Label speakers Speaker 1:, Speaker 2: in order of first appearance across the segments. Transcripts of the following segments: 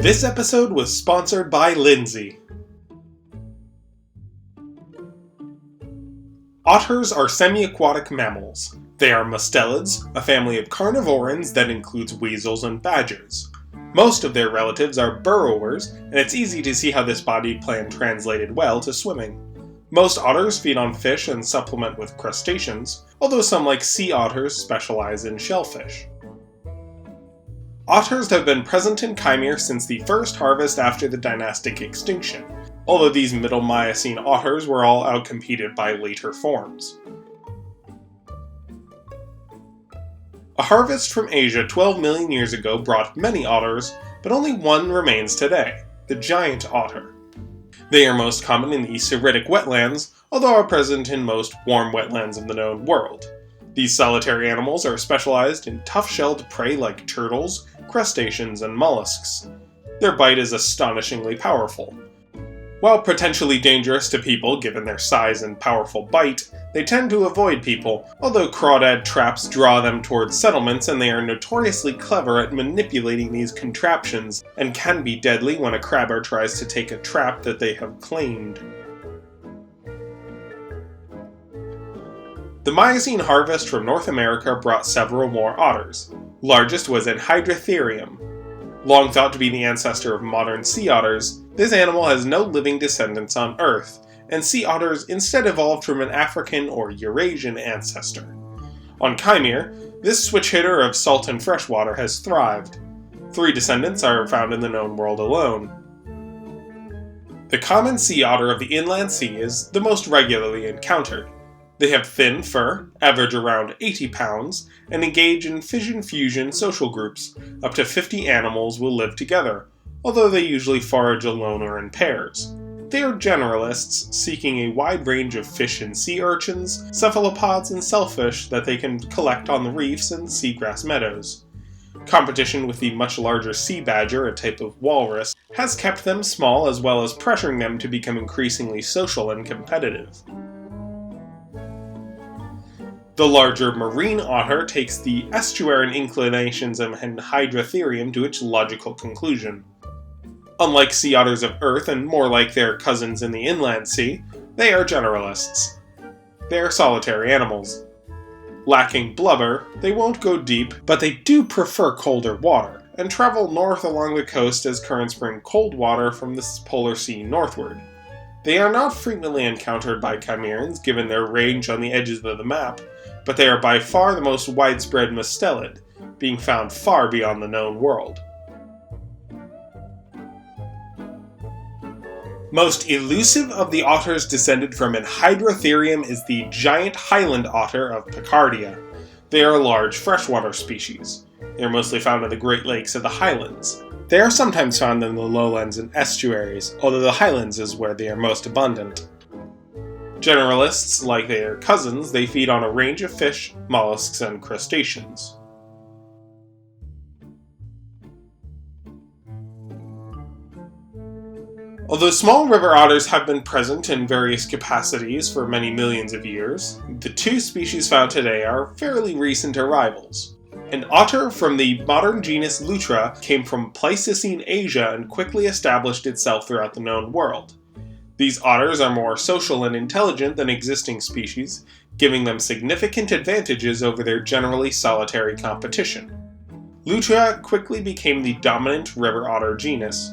Speaker 1: This episode was sponsored by Lindsay. Otters are semi-aquatic mammals. They are mustelids, a family of carnivorans that includes weasels and badgers. Most of their relatives are burrowers, and it's easy to see how this body plan translated well to swimming. Most otters feed on fish and supplement with crustaceans, although some like sea otters specialize in shellfish. Otters have been present in Kaimere since the first harvest after the dynastic extinction, although these Middle Miocene otters were all outcompeted by later forms. A harvest from Asia 12 million years ago brought many otters, but only one remains today, the giant otter. They are most common in the Siritic wetlands, although are present in most warm wetlands of the known world. These solitary animals are specialized in tough-shelled prey like turtles, crustaceans, and mollusks. Their bite is astonishingly powerful. While potentially dangerous to people given their size and powerful bite, they tend to avoid people, although crawdad traps draw them towards settlements and they are notoriously clever at manipulating these contraptions and can be deadly when a crabber tries to take a trap that they have claimed. The Miocene harvest from North America brought several more otters. Largest was an Hydrotherium. Long thought to be the ancestor of modern sea otters, this animal has no living descendants on Earth, and sea otters instead evolved from an African or Eurasian ancestor. On Chimer, this switch hitter of salt and freshwater has thrived. 3 descendants are found in the known world alone. The common sea otter of the inland sea is the most regularly encountered. They have thin fur, average around 80 pounds, and engage in fission-fusion social groups. Up to 50 animals will live together, although they usually forage alone or in pairs. They are generalists, seeking a wide range of fish and sea urchins, cephalopods, and shellfish that they can collect on the reefs and seagrass meadows. Competition with the much larger sea badger, a type of walrus, has kept them small as well as pressuring them to become increasingly social and competitive. The larger marine otter takes the estuarine inclinations of an Hydrotherium to its logical conclusion. Unlike sea otters of Earth and more like their cousins in the inland sea, they are generalists. They are solitary animals. Lacking blubber, they won't go deep, but they do prefer colder water, and travel north along the coast as currents bring cold water from the polar sea northward. They are not frequently encountered by chimerans given their range on the edges of the map, but they are by far the most widespread mustelid, being found far beyond the known world. Most elusive of the otters descended from an Hydrotherium is the giant Highland otter of Picardia. They are a large freshwater species. They are mostly found in the Great Lakes of the Highlands. They are sometimes found in the lowlands and estuaries, although the Highlands is where they are most abundant. Generalists, like their cousins, they feed on a range of fish, mollusks, and crustaceans. Although small river otters have been present in various capacities for many millions of years, the 2 species found today are fairly recent arrivals. An otter from the modern genus Lutra came from Pleistocene Asia and quickly established itself throughout the known world. These otters are more social and intelligent than existing species, giving them significant advantages over their generally solitary competition. Lutra quickly became the dominant river otter genus.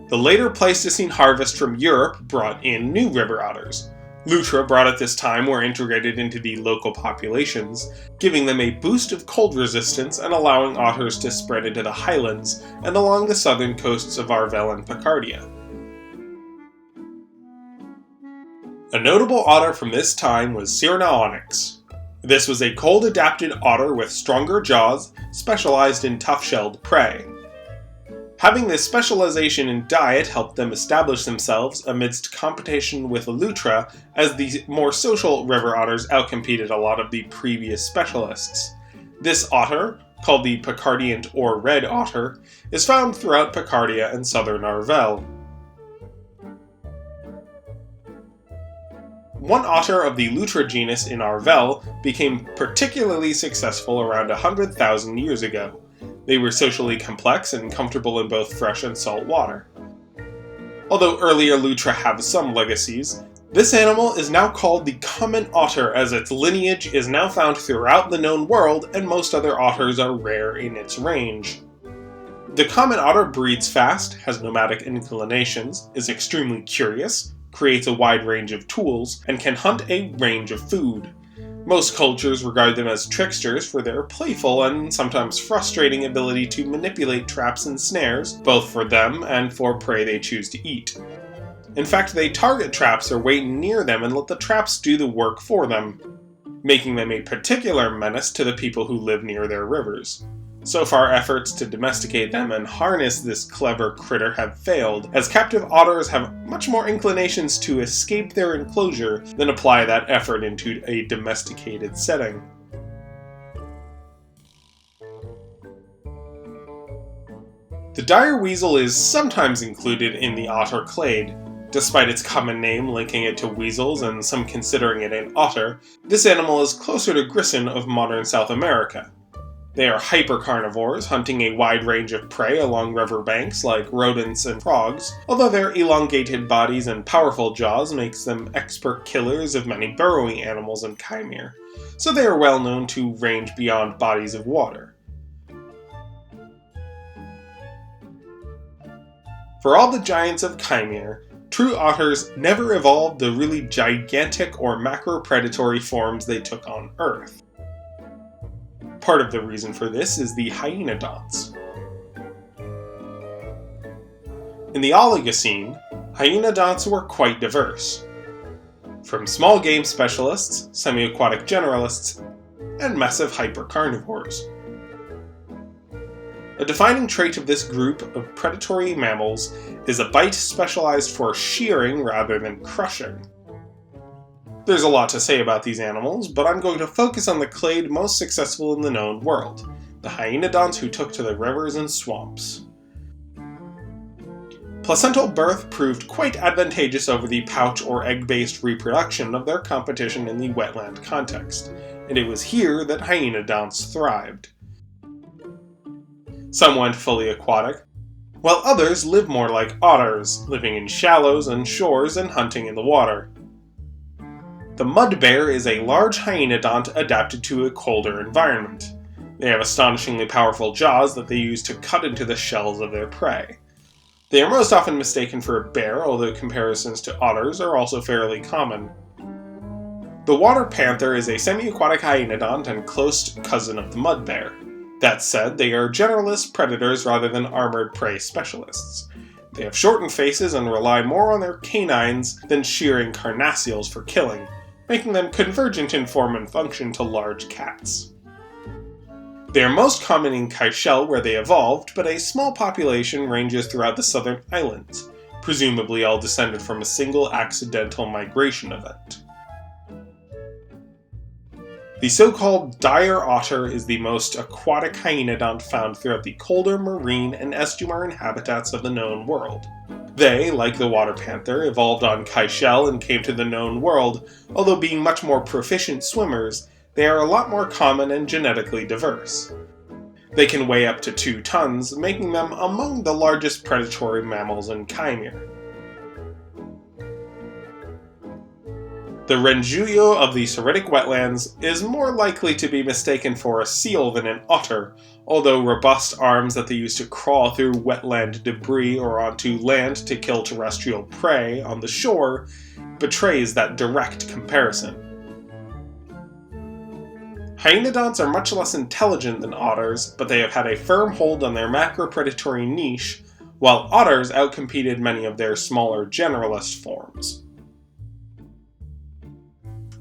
Speaker 1: The later Pleistocene harvest from Europe brought in new river otters. Lutra brought at this time were integrated into the local populations, giving them a boost of cold resistance and allowing otters to spread into the highlands and along the southern coasts of Arvel and Picardia. A notable otter from this time was Hyenadont. This was a cold-adapted otter with stronger jaws, specialized in tough-shelled prey. Having this specialization in diet helped them establish themselves amidst competition with Lutra, as the more social river otters outcompeted a lot of the previous specialists. This otter, called the Picardiant or red otter, is found throughout Picardia and southern Arvel. One otter of the Lutra genus in Arvel became particularly successful around 100,000 years ago. They were socially complex and comfortable in both fresh and salt water. Although earlier Lutra have some legacies, this animal is now called the common otter as its lineage is now found throughout the known world and most other otters are rare in its range. The common otter breeds fast, has nomadic inclinations, is extremely curious, creates a wide range of tools, and can hunt a range of food. Most cultures regard them as tricksters for their playful and sometimes frustrating ability to manipulate traps and snares, both for them and for prey they choose to eat. In fact, they target traps or wait near them and let the traps do the work for them, making them a particular menace to the people who live near their rivers. So far, efforts to domesticate them and harness this clever critter have failed, as captive otters have much more inclinations to escape their enclosure than apply that effort into a domesticated setting. The dire weasel is sometimes included in the otter clade. Despite its common name linking it to weasels and some considering it an otter, this animal is closer to grisson of modern South America. They are hypercarnivores, hunting a wide range of prey along riverbanks like rodents and frogs, although their elongated bodies and powerful jaws makes them expert killers of many burrowing animals in Kaimere, so they are well known to range beyond bodies of water. For all the giants of Kaimere, true otters never evolved the really gigantic or macro-predatory forms they took on Earth. Part of the reason for this is the hyenadonts. In the Oligocene, hyenadonts were quite diverse, from small game specialists, semi-aquatic generalists, and massive hypercarnivores. A defining trait of this group of predatory mammals is a bite specialized for shearing rather than crushing. There's a lot to say about these animals, but I'm going to focus on the clade most successful in the known world, the hyenadonts who took to the rivers and swamps. Placental birth proved quite advantageous over the pouch or egg-based reproduction of their competition in the wetland context, and it was here that hyenadonts thrived. Some went fully aquatic, while others live more like otters, living in shallows and shores and hunting in the water. The mud bear is a large hyenadont adapted to a colder environment. They have astonishingly powerful jaws that they use to cut into the shells of their prey. They are most often mistaken for a bear, although comparisons to otters are also fairly common. The water panther is a semi-aquatic hyenadont and close cousin of the mud bear. That said, they are generalist predators rather than armored prey specialists. They have shortened faces and rely more on their canines than shearing carnassials for killing, making them convergent in form and function to large cats. They are most common in Kaishel where they evolved, but a small population ranges throughout the southern islands, presumably all descended from a single accidental migration event. The so-called dire otter is the most aquatic hyenadont found throughout the colder marine and estuarine habitats of the known world. They, like the water panther, evolved on Kaishel and came to the known world, although being much more proficient swimmers, they are a lot more common and genetically diverse. They can weigh up to 2 tons, making them among the largest predatory mammals in Kaimere. The renjuyo of the Soritic wetlands is more likely to be mistaken for a seal than an otter, although robust arms that they use to crawl through wetland debris or onto land to kill terrestrial prey on the shore betrays that direct comparison. Hyenadonts are much less intelligent than otters, but they have had a firm hold on their macro-predatory niche, while otters outcompeted many of their smaller generalist forms.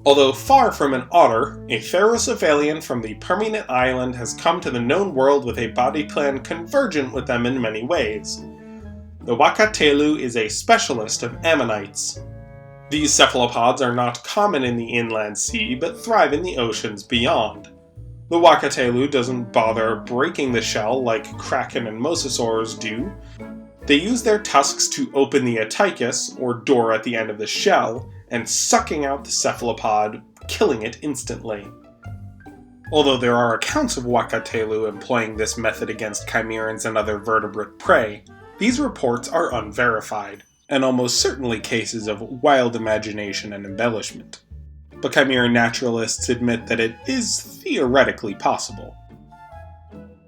Speaker 1: Although far from an otter, a Therocephalian from the Permanent Island has come to the known world with a body plan convergent with them in many ways. The Wakatelu is a specialist of ammonites. These cephalopods are not common in the inland sea, but thrive in the oceans beyond. The Wakatelu doesn't bother breaking the shell like kraken and mosasaurs do. They use their tusks to open the atychus, or door at the end of the shell, and sucking out the cephalopod, killing it instantly. Although there are accounts of Wakatelu employing this method against chimerans and other vertebrate prey, these reports are unverified, and almost certainly cases of wild imagination and embellishment. But Kaimere naturalists admit that it is theoretically possible.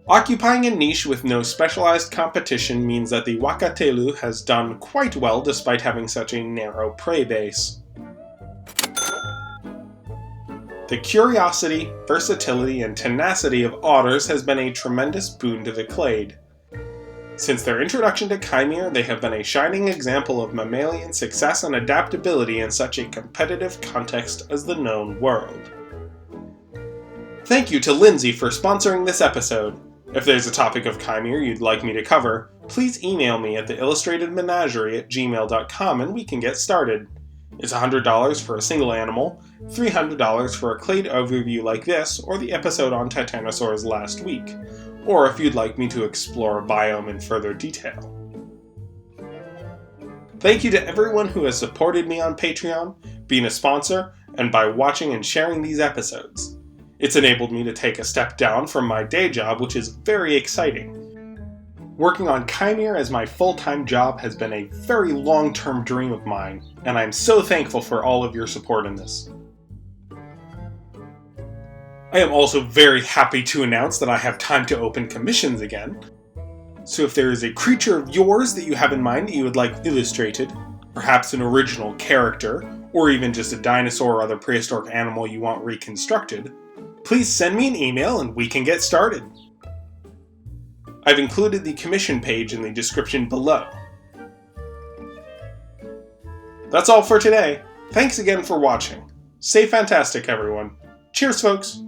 Speaker 1: Occupying a niche with no specialized competition means that the Wakatelu has done quite well despite having such a narrow prey base. The curiosity, versatility, and tenacity of otters has been a tremendous boon to the clade. Since their introduction to Chimer, they have been a shining example of mammalian success and adaptability in such a competitive context as the known world. Thank you to Lindsay for sponsoring this episode. If there's a topic of Chimer you'd like me to cover, please email me at theillustratedmenagerie@gmail.com and we can get started. It's $100 for a single animal, $300 for a clade overview like this, or the episode on Titanosaurs last week, or if you'd like me to explore a biome in further detail. Thank you to everyone who has supported me on Patreon, being a sponsor, and by watching and sharing these episodes. It's enabled me to take a step down from my day job, which is very exciting. Working on Chimer as my full-time job has been a very long-term dream of mine, and I'm so thankful for all of your support in this. I am also very happy to announce that I have time to open commissions again. So if there is a creature of yours that you have in mind that you would like illustrated, perhaps an original character, or even just a dinosaur or other prehistoric animal you want reconstructed, please send me an email and we can get started. I've included the commission page in the description below. That's all for today. Thanks again for watching. Stay fantastic, everyone. Cheers, folks!